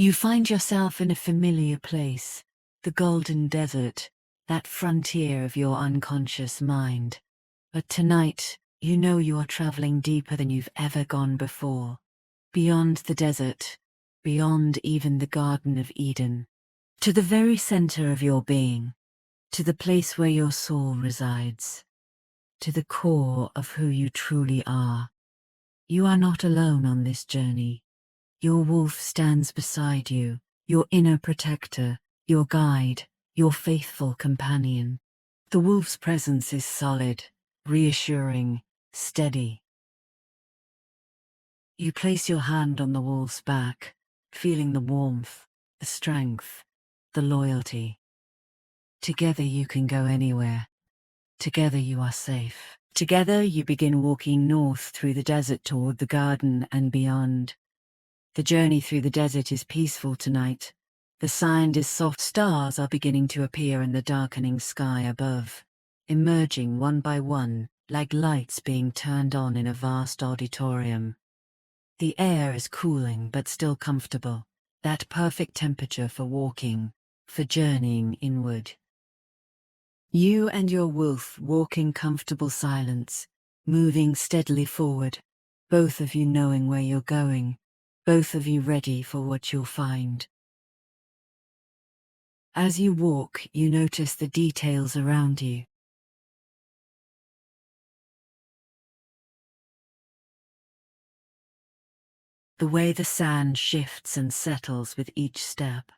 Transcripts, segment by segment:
You find yourself in a familiar place, the golden desert, that frontier of your unconscious mind. But tonight, you know you are traveling deeper than you've ever gone before. Beyond the desert, beyond even the Garden of Eden, to the very center of your being, to the place where your soul resides, to the core of who you truly are. You are not alone on this journey. Your wolf stands beside you, your inner protector, your guide, your faithful companion. The wolf's presence is solid, reassuring, steady. You place your hand on the wolf's back, feeling the warmth, the strength, the loyalty. Together you can go anywhere. Together you are safe. Together you begin walking north through the desert toward the garden and beyond. The journey through the desert is peaceful tonight. The sand is soft. Stars are beginning to appear in the darkening sky above, emerging one by one, like lights being turned on in a vast auditorium. The air is cooling but still comfortable, that perfect temperature for walking, for journeying inward. You and your wolf walk in comfortable silence, moving steadily forward, both of you knowing where you're going, both of you ready for what you'll find. As you walk, you notice the details around you. The way the sand shifts and settles with each step,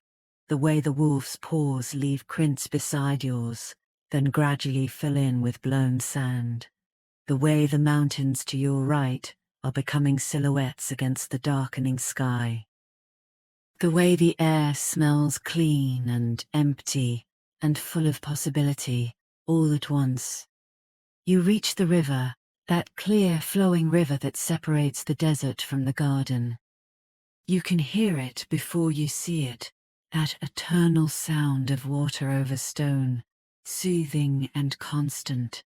the way the wolf's paws leave prints beside yours, then gradually fill in with blown sand, the way the mountains to your right are becoming silhouettes against the darkening sky. The way the air smells clean and empty and full of possibility, all at once. You reach the river, that clear flowing river that separates the desert from the garden. You can hear it before you see it, that eternal sound of water over stone, soothing and constant.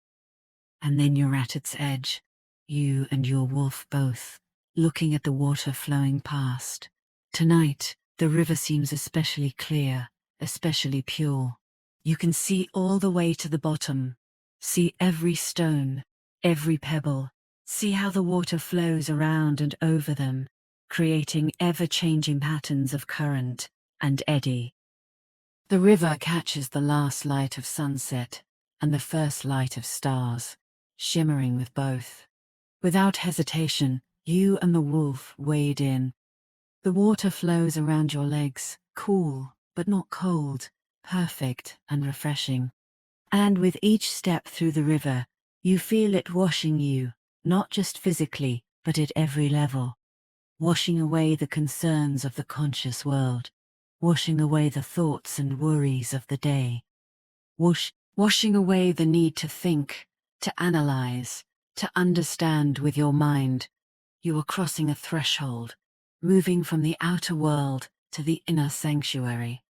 And then you're at its edge, you and your wolf both, looking at the water flowing past. Tonight, the river seems especially clear, especially pure. You can see all the way to the bottom, see every stone, every pebble, see how the water flows around and over them, creating ever-changing patterns of current and eddy. The river catches the last light of sunset and the first light of stars, shimmering with both. Without hesitation, you and the wolf wade in. The water flows around your legs, cool, but not cold, perfect and refreshing. And with each step through the river, you feel it washing you, not just physically, but at every level. Washing away the concerns of the conscious world, washing away the thoughts and worries of the day. Washing away the need to think, to analyze, to understand with your mind. You are crossing a threshold, moving from the outer world to the inner sanctuary,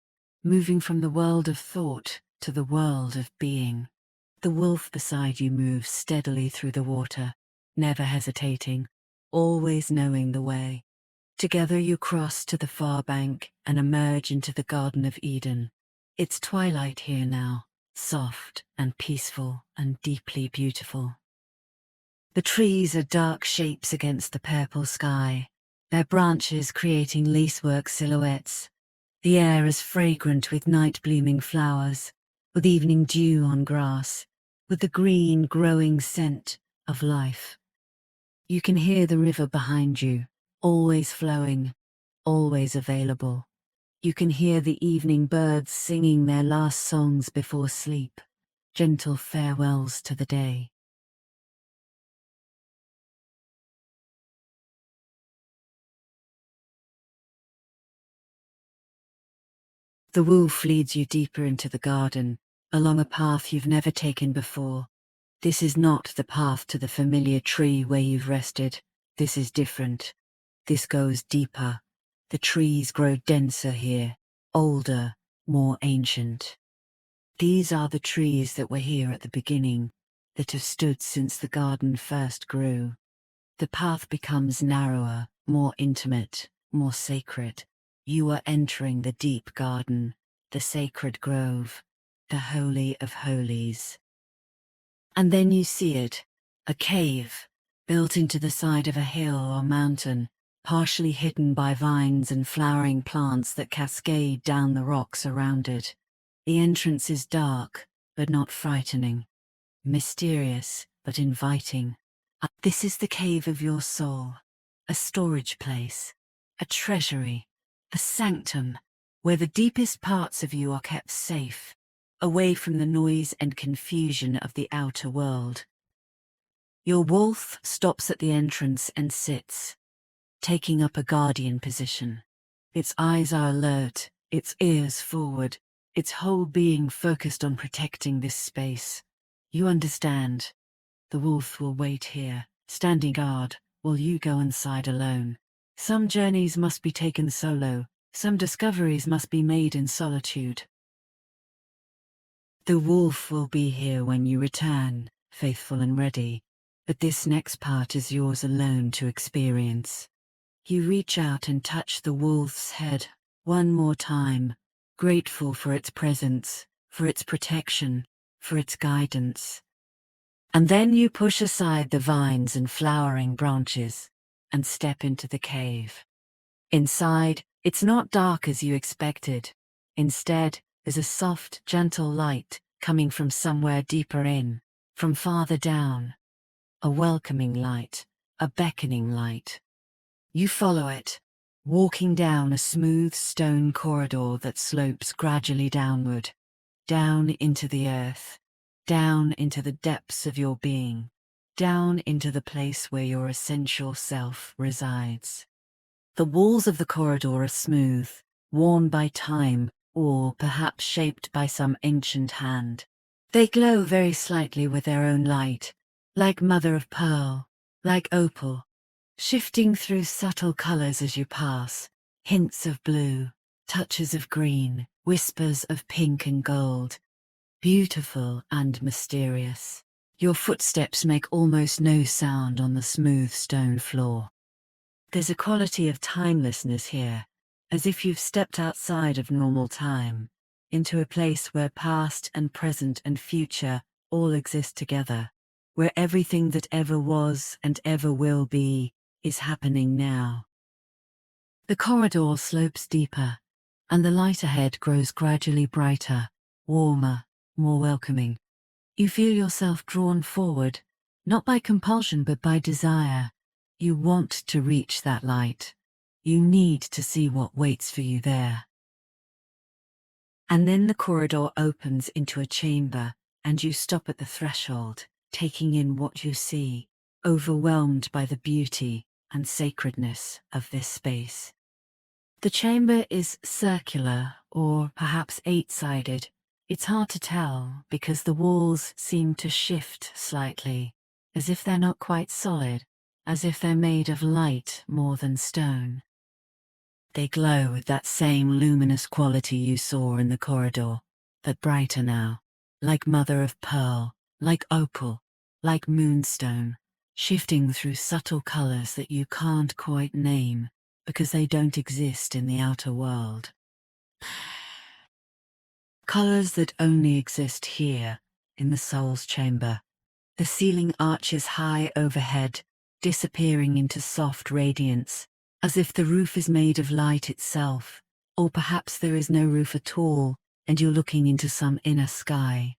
moving from the world of thought to the world of being. The wolf beside you moves steadily through the water, never hesitating, always knowing the way. Together you cross to the far bank and emerge into the Garden of Eden. It's twilight here now, soft and peaceful and deeply beautiful. The trees are dark shapes against the purple sky, their branches creating lacework silhouettes. The air is fragrant with night-blooming flowers, with evening dew on grass, with the green growing scent of life. You can hear the river behind you, always flowing, always available. You can hear the evening birds singing their last songs before sleep, gentle farewells to the day. The wolf leads you deeper into the garden, along a path you've never taken before. This is not the path to the familiar tree where you've rested. This is different. This goes deeper. The trees grow denser here, older, more ancient. These are the trees that were here at the beginning, that have stood since the garden first grew. The path becomes narrower, more intimate, more sacred. You are entering the deep garden, the sacred grove, the holy of holies. And then you see it, a cave, built into the side of a hill or mountain, partially hidden by vines and flowering plants that cascade down the rocks around it. The entrance is dark, but not frightening, mysterious, but inviting. This is the cave of your soul, a storage place, a treasury, a sanctum, where the deepest parts of you are kept safe, away from the noise and confusion of the outer world. Your wolf stops at the entrance and sits, taking up a guardian position. Its eyes are alert, its ears forward, its whole being focused on protecting this space. You understand. The wolf will wait here, standing guard, while you go inside alone. Some journeys must be taken solo, some discoveries must be made in solitude. The wolf will be here when you return, faithful and ready, but this next part is yours alone to experience. You reach out and touch the wolf's head one more time, grateful for its presence, for its protection, for its guidance. And then you push aside the vines and flowering branches and step into the cave. Inside, it's not dark as you expected. Instead, there's a soft, gentle light coming from somewhere deeper in, from farther down. A welcoming light, a beckoning light. You follow it, walking down a smooth stone corridor that slopes gradually downward, down into the earth, down into the depths of your being, down into the place where your essential self resides. The walls of the corridor are smooth, worn by time, or perhaps shaped by some ancient hand. They glow very slightly with their own light, like mother of pearl, like opal, shifting through subtle colors as you pass, hints of blue, touches of green, whispers of pink and gold. Beautiful and mysterious. Your footsteps make almost no sound on the smooth stone floor. There's a quality of timelessness here, as if you've stepped outside of normal time, into a place where past and present and future all exist together, where everything that ever was and ever will be is happening now. The corridor slopes deeper, and the light ahead grows gradually brighter, warmer, more welcoming. You feel yourself drawn forward, not by compulsion but by desire. You want to reach that light. You need to see what waits for you there. And then the corridor opens into a chamber, and you stop at the threshold, taking in what you see, overwhelmed by the beauty and sacredness of this space. The chamber is circular, or perhaps eight-sided. It's hard to tell because the walls seem to shift slightly, as if they're not quite solid, as if they're made of light more than stone. They glow with that same luminous quality you saw in the corridor, but brighter now, like mother of pearl, like opal, like moonstone, shifting through subtle colors that you can't quite name because they don't exist in the outer world. Colors that only exist here, in the soul's chamber. The ceiling arches high overhead, disappearing into soft radiance, as if the roof is made of light itself, or perhaps there is no roof at all, and you're looking into some inner sky.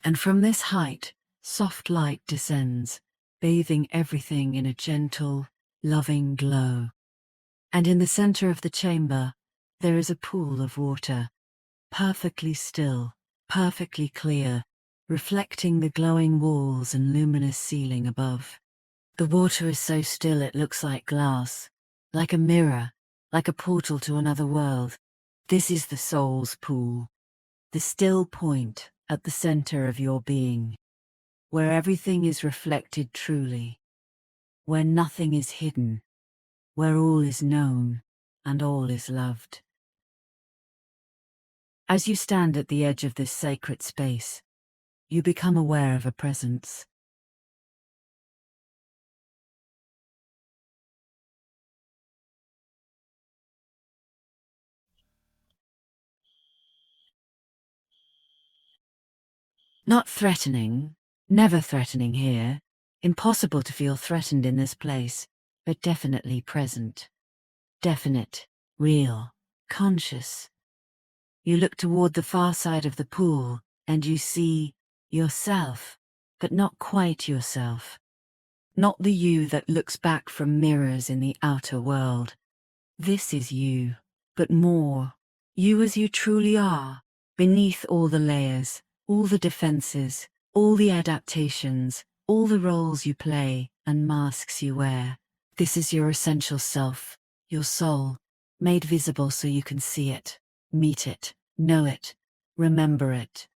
And from this height, soft light descends, bathing everything in a gentle, loving glow. And in the center of the chamber, there is a pool of water, perfectly still, perfectly clear, reflecting the glowing walls and luminous ceiling above. The water is so still it looks like glass, like a mirror, like a portal to another world. This is the soul's pool, the still point at the center of your being, where everything is reflected truly, where nothing is hidden, where all is known and all is loved. As you stand at the edge of this sacred space, you become aware of a presence. Not threatening, never threatening here. Impossible to feel threatened in this place, but definitely present. Definite, real, conscious. You look toward the far side of the pool, and you see yourself, but not quite yourself. Not the you that looks back from mirrors in the outer world. This is you, but more. You as you truly are, beneath all the layers, all the defenses, all the adaptations, all the roles you play and masks you wear. This is your essential self, your soul, made visible so you can see it, meet it, know it, remember it.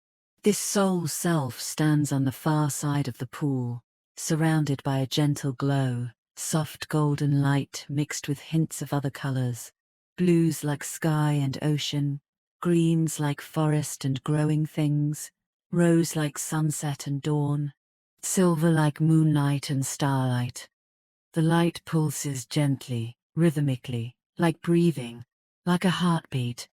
This soul self stands on the far side of the pool, surrounded by a gentle glow, soft golden light mixed with hints of other colors, blues like sky and ocean, greens like forest and growing things, rose like sunset and dawn, silver like moonlight and starlight. The light pulses gently, rhythmically, like breathing, like a heartbeat.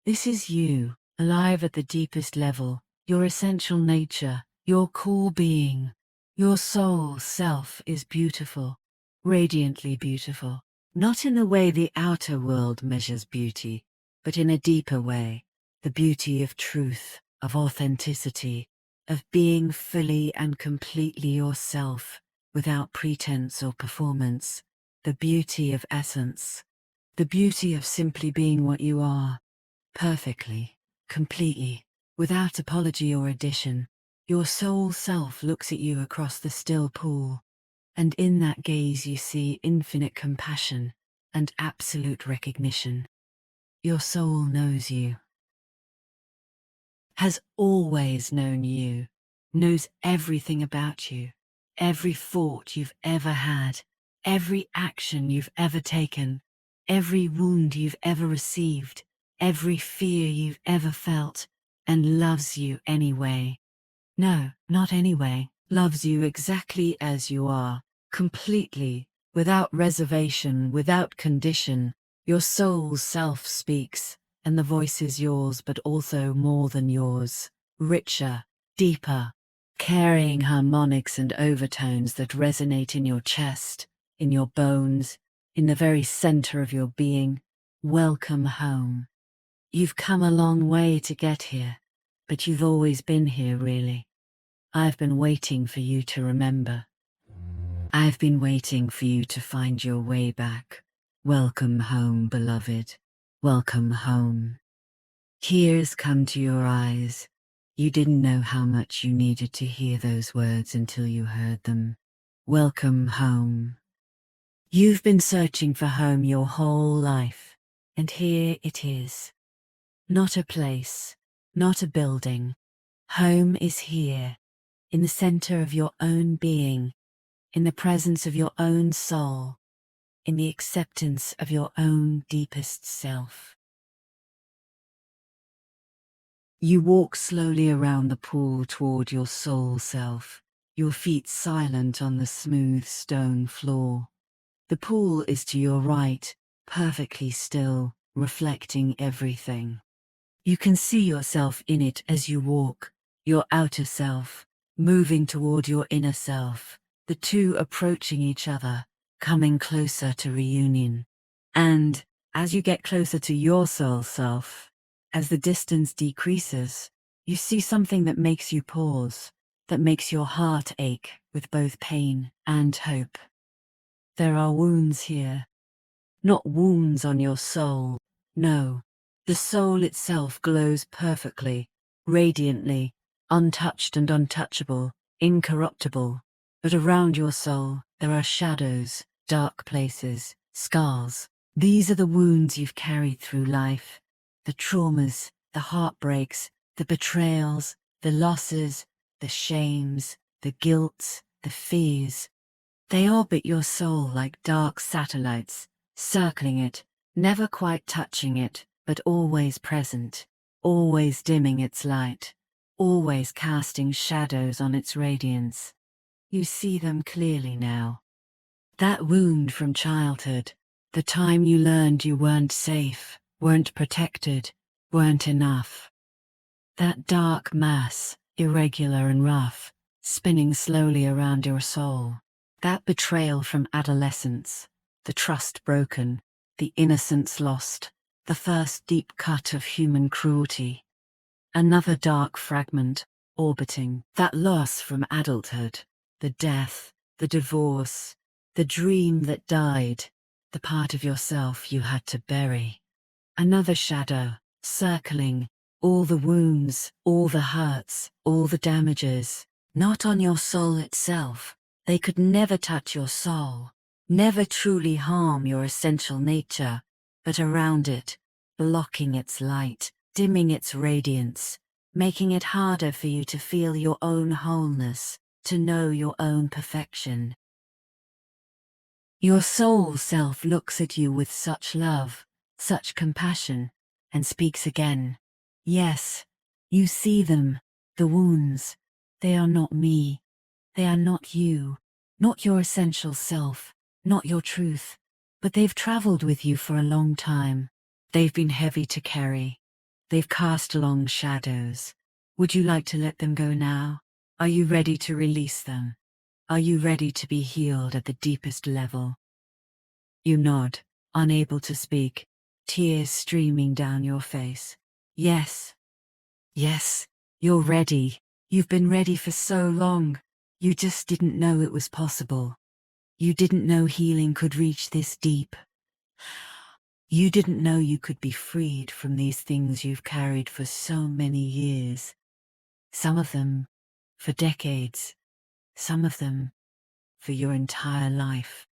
This is you, alive at the deepest level, your essential nature, your core being. Your soul self is beautiful, radiantly beautiful, not in the way the outer world measures beauty, but in a deeper way, the beauty of truth, of authenticity, of being fully and completely yourself, without pretense or performance, the beauty of essence, the beauty of simply being what you are, perfectly, completely, without apology or addition. Your soul self looks at you across the still pool, and in that gaze you see infinite compassion and absolute recognition. Your soul knows you, has always known you, knows everything about you, every thought you've ever had, every action you've ever taken, every wound you've ever received, every fear you've ever felt, and loves you anyway. No, not anyway, loves you exactly as you are, completely, without reservation, without condition. Your soul self speaks, and the voice is yours, but also more than yours, richer, deeper, carrying harmonics and overtones that resonate in your chest, in your bones, in the very center of your being. Welcome home. You've come a long way to get here, but you've always been here, really. I've been waiting for you to remember. I've been waiting for you to find your way back. Welcome home, beloved. Welcome home. Tears come to your eyes. You didn't know how much you needed to hear those words until you heard them. Welcome home. You've been searching for home your whole life, and here it is. Not a place, not a building. Home is here, in the center of your own being, in the presence of your own soul, in the acceptance of your own deepest self. You walk slowly around the pool toward your soul self, your feet silent on the smooth stone floor. The pool is to your right, perfectly still, reflecting everything. You can see yourself in it as you walk, your outer self, moving toward your inner self, the two approaching each other, coming closer to reunion. And, as you get closer to your soul self, as the distance decreases, you see something that makes you pause, that makes your heart ache with both pain and hope. There are wounds here. Not wounds on your soul, no. The soul itself glows perfectly, radiantly, untouched and untouchable, incorruptible. But around your soul, there are shadows, dark places, scars. These are the wounds you've carried through life, the traumas, the heartbreaks, the betrayals, the losses, the shames, the guilt, the fears. They orbit your soul like dark satellites, circling it, never quite touching it, but always present, always dimming its light, always casting shadows on its radiance. You see them clearly now. That wound from childhood, the time you learned you weren't safe, weren't protected, weren't enough. That dark mass, irregular and rough, spinning slowly around your soul. That betrayal from adolescence, the trust broken, the innocence lost, the first deep cut of human cruelty. Another dark fragment, orbiting, that loss from adulthood, the death, the divorce, the dream that died, the part of yourself you had to bury. Another shadow, circling, all the wounds, all the hurts, all the damages, not on your soul itself. They could never touch your soul, never truly harm your essential nature, but around it, blocking its light, dimming its radiance, making it harder for you to feel your own wholeness, to know your own perfection. Your soul self looks at you with such love, such compassion, and speaks again. Yes, you see them, the wounds. They are not me. They are not you, not your essential self, not your truth. But they've traveled with you for a long time. They've been heavy to carry. They've cast long shadows. Would you like to let them go now? Are you ready to release them? Are you ready to be healed at the deepest level? You nod, unable to speak, tears streaming down your face. Yes. Yes, you're ready. You've been ready for so long. You just didn't know it was possible. You didn't know healing could reach this deep. You didn't know you could be freed from these things you've carried for so many years. Some of them for decades, some of them for your entire life.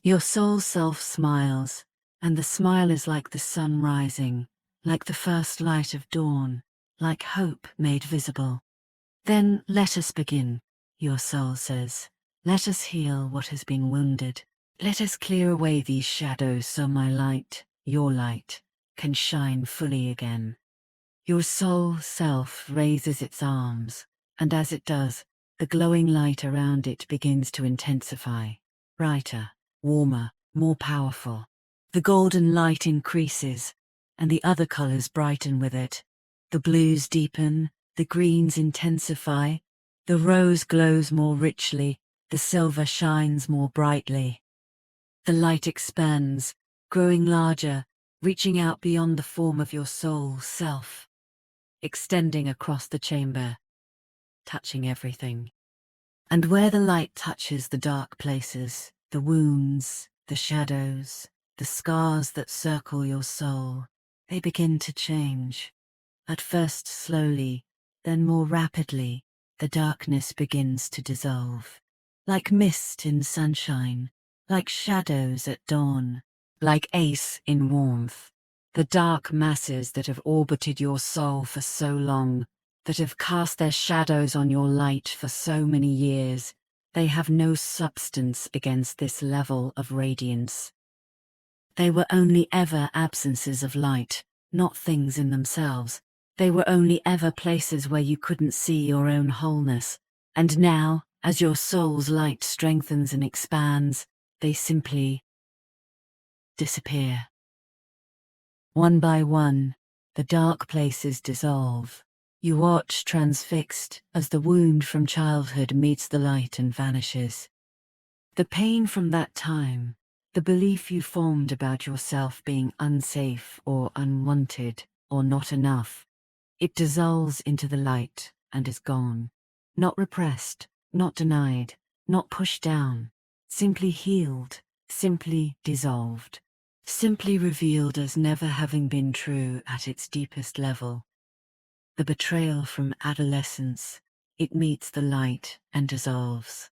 Your soul self smiles, and the smile is like the sun rising, like the first light of dawn, like hope made visible. Then let us begin, your soul says. Let us heal what has been wounded. Let us clear away these shadows so my light, your light, can shine fully again. Your soul self raises its arms, and as it does, the glowing light around it begins to intensify, brighter, warmer, more powerful. The golden light increases, and the other colors brighten with it. The blues deepen, the greens intensify, the rose glows more richly, the silver shines more brightly. The light expands, growing larger, reaching out beyond the form of your soul self, extending across the chamber, touching everything. And where the light touches the dark places, the wounds, the shadows, the scars that circle your soul, they begin to change. At first slowly, then more rapidly, the darkness begins to dissolve. Like mist in sunshine, like shadows at dawn, like ice in warmth. The dark masses that have orbited your soul for so long, that have cast their shadows on your light for so many years, they have no substance against this level of radiance. They were only ever absences of light, not things in themselves. They were only ever places where you couldn't see your own wholeness. And now, as your soul's light strengthens and expands, they simply disappear. One by one, the dark places dissolve. You watch transfixed as the wound from childhood meets the light and vanishes. The pain from that time, the belief you formed about yourself being unsafe or unwanted or not enough, it dissolves into the light and is gone. Not repressed, not denied, not pushed down, simply healed, simply dissolved, simply revealed as never having been true at its deepest level. The betrayal from adolescence, it meets the light and dissolves.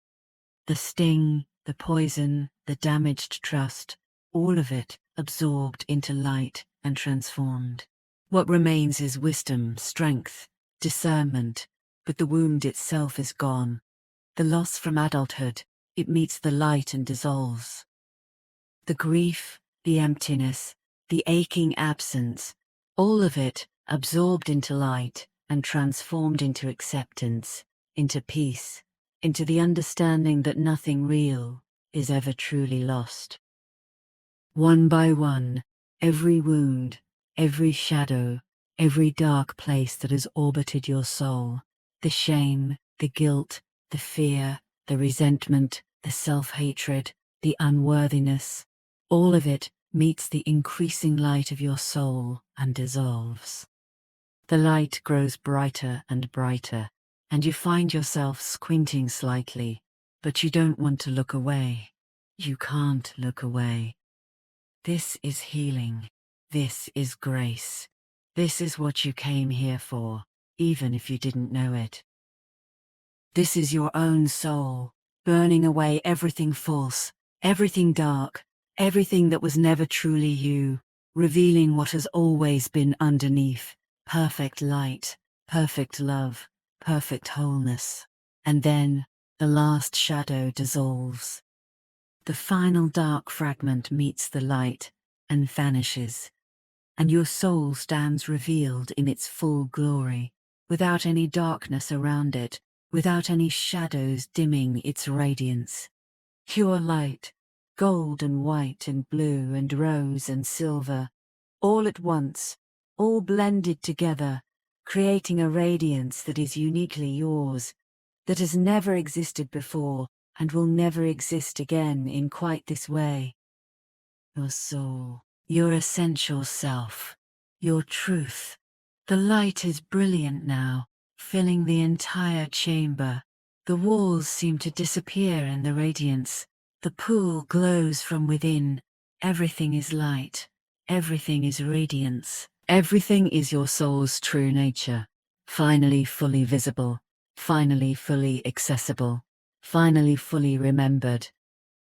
The sting, the poison, the damaged trust, all of it absorbed into light and transformed. What remains is wisdom, strength, discernment, but the wound itself is gone. The loss from adulthood, it meets the light and dissolves. The grief, the emptiness, the aching absence, all of it absorbed into light and transformed into acceptance, into peace, into the understanding that nothing real, is ever truly lost. One by one, every wound, every shadow, every dark place that has orbited your soul, the shame, the guilt, the fear, the resentment, the self-hatred, the unworthiness, all of it meets the increasing light of your soul and dissolves. The light grows brighter and brighter, and you find yourself squinting slightly, but you don't want to look away. You can't look away. This is healing. This is grace. This is what you came here for, even if you didn't know it. This is your own soul, burning away everything false, everything dark, everything that was never truly you, revealing what has always been underneath: perfect light, perfect love, perfect wholeness. And then, the last shadow dissolves. The final dark fragment meets the light and vanishes, and your soul stands revealed in its full glory, without any darkness around it, without any shadows dimming its radiance. Pure light, gold and white and blue and rose and silver, all at once, all blended together, creating a radiance that is uniquely yours, that has never existed before and will never exist again in quite this way. Your soul, your essential self, your truth. The light is brilliant now, filling the entire chamber. The walls seem to disappear in the radiance. The pool glows from within. Everything is light. Everything is radiance. Everything is your soul's true nature. Finally fully visible. Finally fully accessible. Finally fully remembered.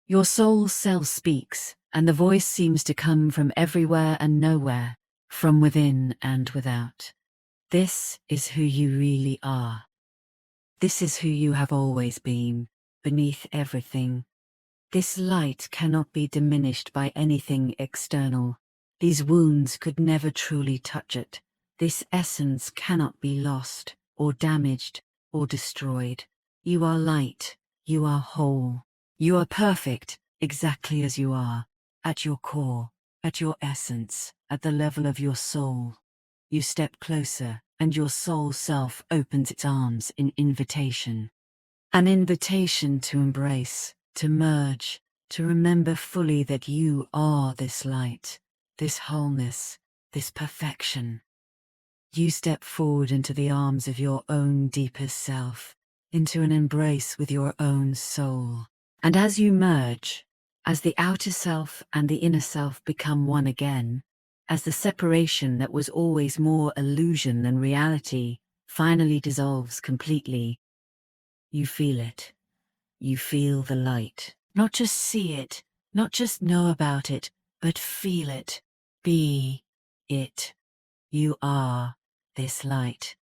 Your soul's self speaks, and the voice seems to come from everywhere and nowhere, from within and without. This is who you really are. This is who you have always been, beneath everything. This light cannot be diminished by anything external. These wounds could never truly touch it. This essence cannot be lost, or damaged, or destroyed. You are light. You are whole. You are perfect, exactly as you are, at your core, at your essence, at the level of your soul. You step closer, and your soul self opens its arms in invitation. An invitation to embrace, to merge, to remember fully that you are this light, this wholeness, this perfection. You step forward into the arms of your own deepest self, into an embrace with your own soul. And as you merge, as the outer self and the inner self become one again, as the separation that was always more illusion than reality finally dissolves completely, you feel it. You feel the light. Not just see it, not just know about it, but feel it. Be it. You are this light.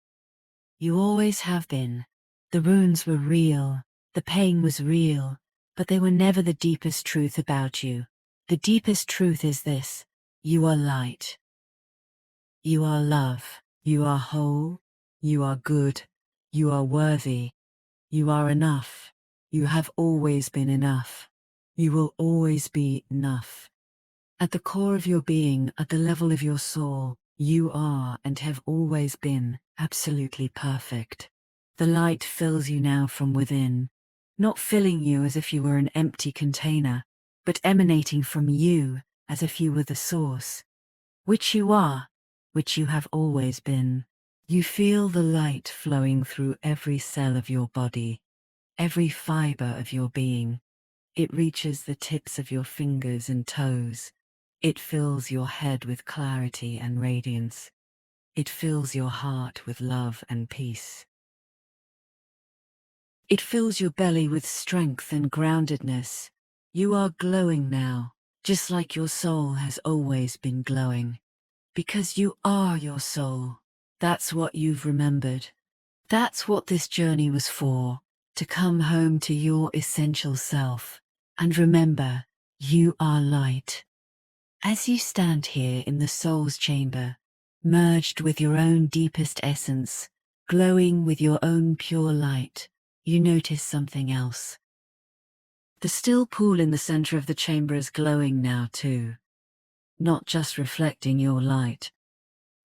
You always have been. The wounds were real, the pain was real, but they were never the deepest truth about you. The deepest truth is this: you are light. You are love. You are whole. You are good. You are worthy. You are enough. You have always been enough. You will always be enough. At the core of your being, at the level of your soul, you are and have always been absolutely perfect. The light fills you now from within, not filling you as if you were an empty container, but emanating from you as if you were the source, which you are, which you have always been. You feel the light flowing through every cell of your body, every fiber of your being. It reaches the tips of your fingers and toes. It fills your head with clarity and radiance. It fills your heart with love and peace. It fills your belly with strength and groundedness. You are glowing now, just like your soul has always been glowing. Because you are your soul. That's what you've remembered. That's what this journey was for, to come home to your essential self. And remember, you are light. As you stand here in the soul's chamber, merged with your own deepest essence, glowing with your own pure light, you notice something else. The still pool in the center of the chamber is glowing now too, not just reflecting your light,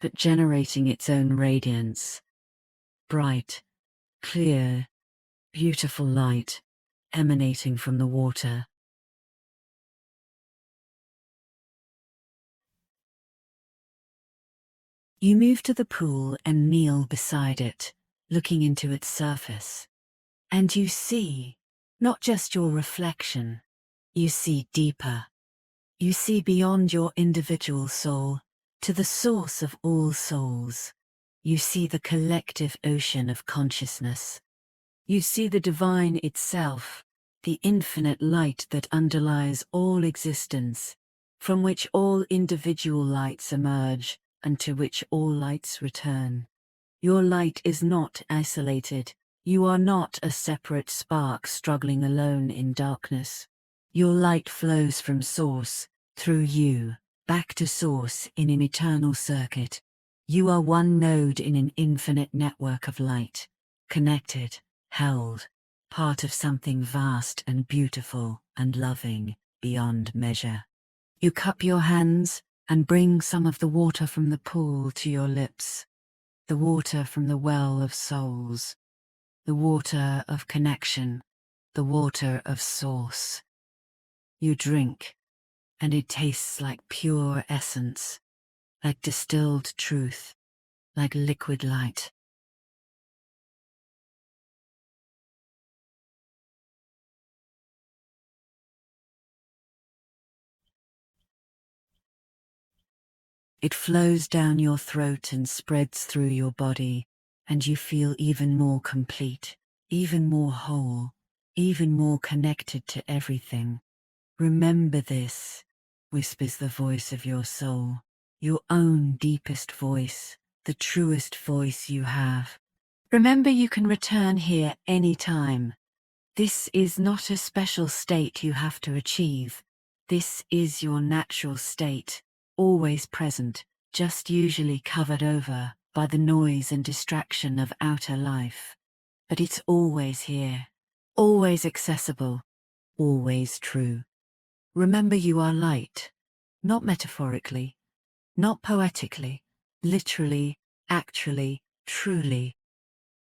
but generating its own radiance. Bright, clear, beautiful light emanating from the water. You move to the pool and kneel beside it, looking into its surface. And you see, not just your reflection, you see deeper. You see beyond your individual soul, to the source of all souls. You see the collective ocean of consciousness. You see the divine itself, the infinite light that underlies all existence, from which all individual lights emerge, and to which all lights return. Your light is not isolated. You are not a separate spark struggling alone in darkness. Your light flows from source, through you, back to source in an eternal circuit. You are one node in an infinite network of light, connected, held, part of something vast and beautiful and loving beyond measure. You cup your hands and bring some of the water from the pool to your lips, the water from the well of souls, the water of connection, the water of source. You drink, and it tastes like pure essence, like distilled truth, like liquid light. It flows down your throat and spreads through your body, and you feel even more complete, even more whole, even more connected to everything. Remember this, whispers the voice of your soul, your own deepest voice, the truest voice you have. Remember, you can return here anytime. This is not a special state you have to achieve. This is your natural state, always present, just usually covered over by the noise and distraction of outer life. But it's always here, always accessible, always true. Remember, you are light, not metaphorically, not poetically, literally, actually, truly,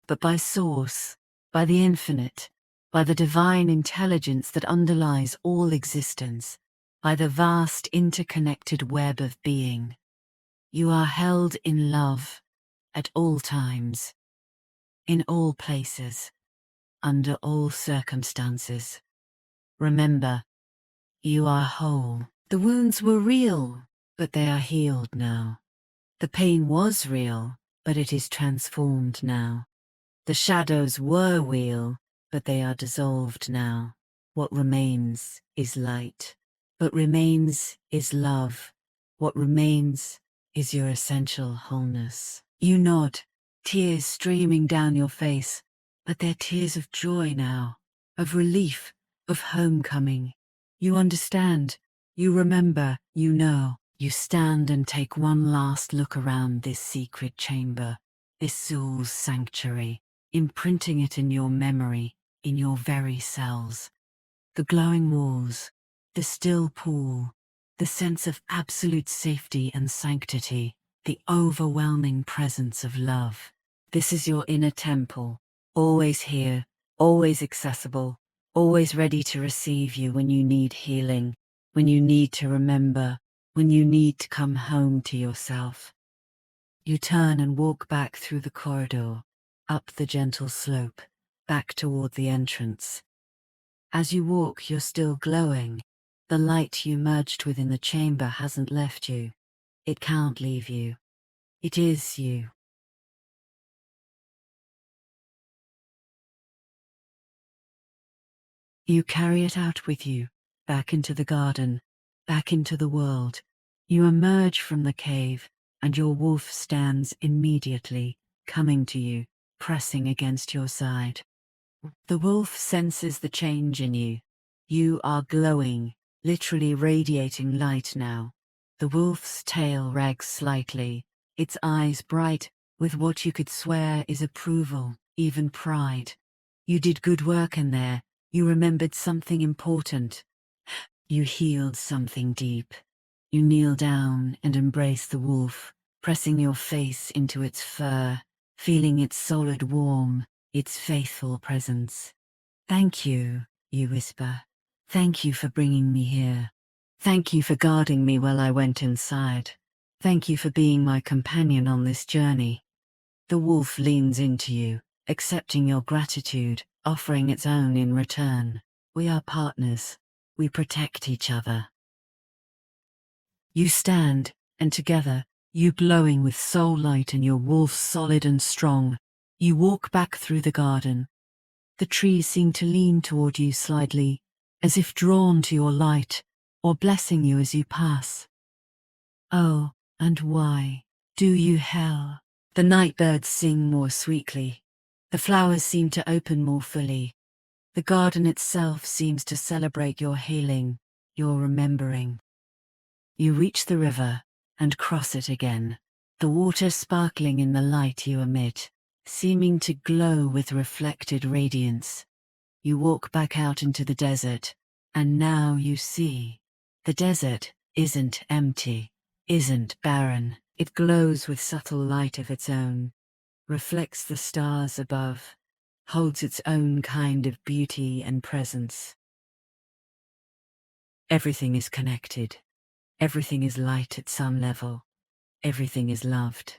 but by source, by the infinite, by the divine intelligence that underlies all existence, by the vast interconnected web of being. You are held in love at all times, in all places, under all circumstances. Remember, you are whole. The wounds were real, but they are healed now. The pain was real, but it is transformed now. The shadows were real, but they are dissolved now. What remains is light. What remains is love. What remains is your essential wholeness. You nod, tears streaming down your face, but they're tears of joy now, of relief, of homecoming. You understand, you remember, you know. You stand and take one last look around this secret chamber, this soul's sanctuary, imprinting it in your memory, in your very cells. The glowing walls, the still pool, the sense of absolute safety and sanctity, the overwhelming presence of love. This is your inner temple, always here, always accessible, always ready to receive you when you need healing, when you need to remember, when you need to come home to yourself. You turn and walk back through the corridor, up the gentle slope, back toward the entrance. As you walk, you're still glowing. The light you merged with in the chamber hasn't left you. It can't leave you. It is you. You carry it out with you, back into the garden, back into the world. You emerge from the cave, and your wolf stands immediately, coming to you, pressing against your side. The wolf senses the change in you. You are glowing, literally radiating light now. The wolf's tail wags slightly, its eyes bright, with what you could swear is approval, even pride. You did good work in there. You remembered something important. You healed something deep. You kneel down and embrace the wolf, pressing your face into its fur, feeling its solid warmth, its faithful presence. Thank you, you whisper. Thank you for bringing me here. Thank you for guarding me while I went inside. Thank you for being my companion on this journey. The wolf leans into you, accepting your gratitude, offering its own in return. We are partners. We protect each other. You stand, and together, you glowing with soul light and your wolf solid and strong, you walk back through the garden. The trees seem to lean toward you slightly, as if drawn to your light, or blessing you as you pass. Oh, and why do you hell? The night birds sing more sweetly. The flowers seem to open more fully. The garden itself seems to celebrate your healing, your remembering. You reach the river and cross it again, the water sparkling in the light you emit, seeming to glow with reflected radiance. You walk back out into the desert, and now you see. The desert isn't empty, isn't barren. It glows with subtle light of its own, reflects the stars above, holds its own kind of beauty and presence. Everything is connected. Everything is light at some level. Everything is loved.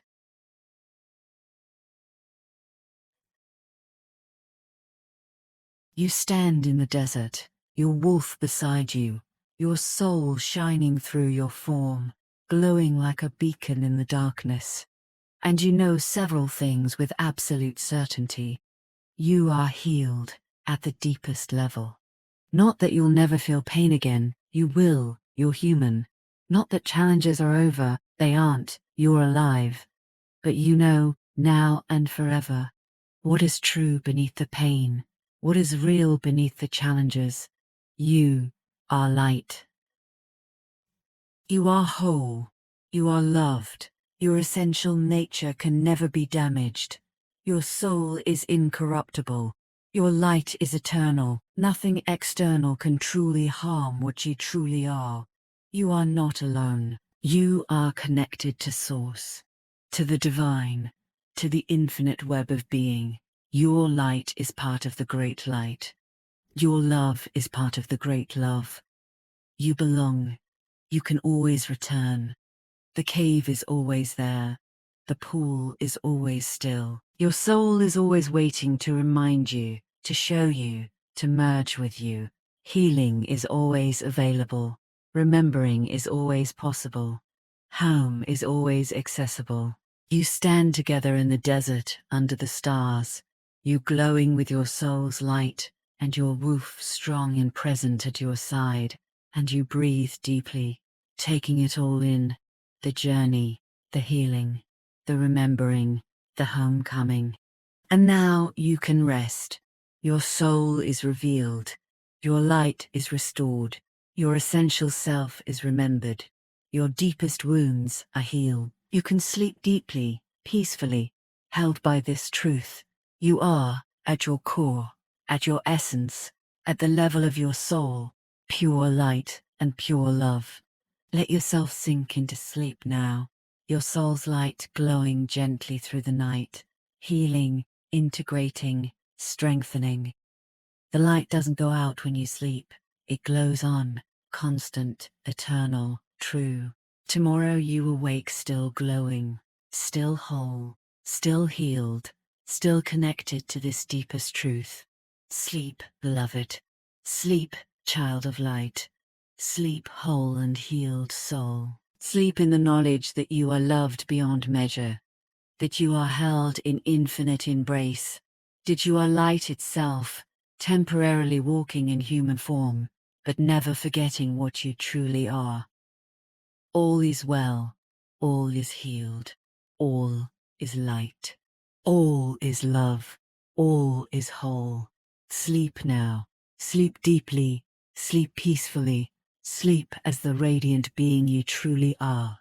You stand in the desert, your wolf beside you, your soul shining through your form, glowing like a beacon in the darkness. And you know several things with absolute certainty. You are healed at the deepest level. Not that you'll never feel pain again, you will, you're human. Not that challenges are over, they aren't, you're alive. But you know, now and forever, what is true beneath the pain, what is real beneath the challenges. You are light. You are whole. You are loved. Your essential nature can never be damaged. Your soul is incorruptible. Your light is eternal. Nothing external can truly harm what you truly are. You are not alone. You are connected to Source, to the divine, to the infinite web of being. Your light is part of the great light. Your love is part of the great love. You belong. You can always return. The cave is always there. The pool is always still. Your soul is always waiting to remind you, to show you, to merge with you. Healing is always available. Remembering is always possible. Home is always accessible. You stand together in the desert under the stars, you glowing with your soul's light, and your wolf strong and present at your side, and you breathe deeply, taking it all in, the journey, the healing, the remembering, the homecoming. And now you can rest. Your soul is revealed. Your light is restored. Your essential self is remembered. Your deepest wounds are healed. You can sleep deeply, peacefully, held by this truth. You are, at your core, at your essence, at the level of your soul, pure light and pure love. Let yourself sink into sleep now, your soul's light glowing gently through the night, healing, integrating, strengthening. The light doesn't go out when you sleep. It glows on, constant, eternal, true. Tomorrow you awake still glowing, still whole, still healed, still connected to this deepest truth. Sleep, beloved. Sleep, child of light. Sleep, whole and healed soul. Sleep in the knowledge that you are loved beyond measure, that you are held in infinite embrace, that you are light itself, temporarily walking in human form, but never forgetting what you truly are. All is well, all is healed, all is light, all is love, all is whole. Sleep now, sleep deeply, sleep peacefully, sleep as the radiant being you truly are.